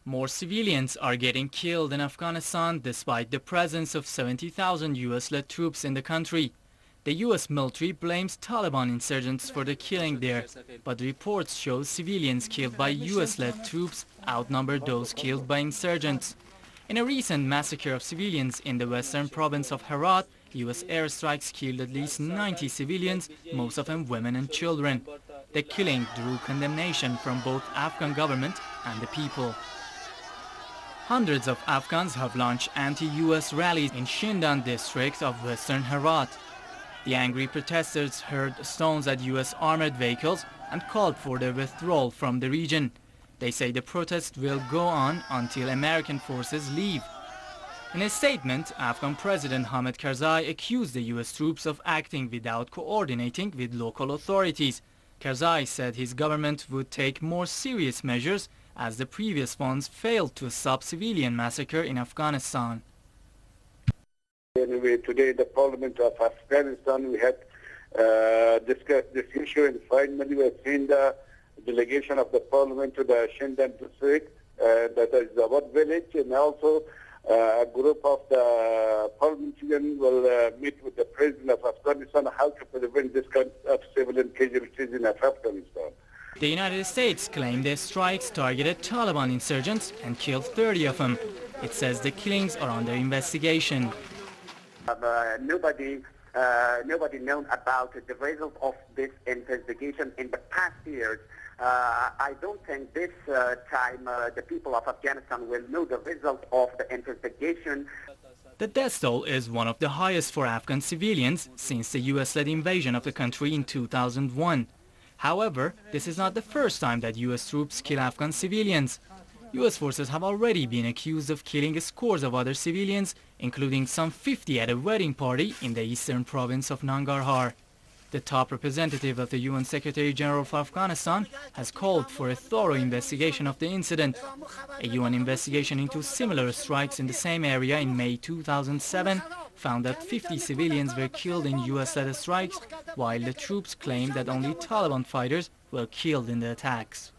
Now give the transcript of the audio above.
More civilians are getting killed in Afghanistan despite the presence of 70,000 US-led troops in the country. The US military blames Taliban insurgents for the killing there, but reports show civilians killed by US-led troops outnumber those killed by insurgents. In a recent massacre of civilians in the western province of Herat, US airstrikes killed at least 90 civilians, most of them women and children. The killing drew condemnation from both Afghan government and the people. Hundreds of Afghans have launched anti-US rallies in Shindan district of western Herat. The angry protesters hurled stones at US armored vehicles and called for their withdrawal from the region. They say the protest will go on until American forces leave. In a statement, Afghan President Hamid Karzai accused the US troops of acting without coordinating with local authorities. Karzai said his government would take more serious measures as the previous ones failed to stop civilian massacre in Afghanistan. Anyway, today in the Parliament of Afghanistan we had discussed this issue, and finally we have seen the delegation of the Parliament to the Shindan district, that is the Wad village, and also a group of the parliamentarians will meet with the President of Afghanistan how to prevent this kind of civilian casualties in Afghanistan. The United States claimed their strikes targeted Taliban insurgents and killed 30 of them. It says the killings are under investigation. Nobody known about the result of this investigation in the past years. I don't think this time the people of Afghanistan will know the result of the investigation. The death toll is one of the highest for Afghan civilians since the US-led invasion of the country in 2001. However, this is not the first time that US troops kill Afghan civilians. US forces have already been accused of killing scores of other civilians, including some 50 at a wedding party in the eastern province of Nangarhar. The top representative of the UN Secretary General for Afghanistan has called for a thorough investigation of the incident. A UN investigation into similar strikes in the same area in May 2007 found that 50 civilians were killed in US-led strikes, while the troops claimed that only Taliban fighters were killed in the attacks.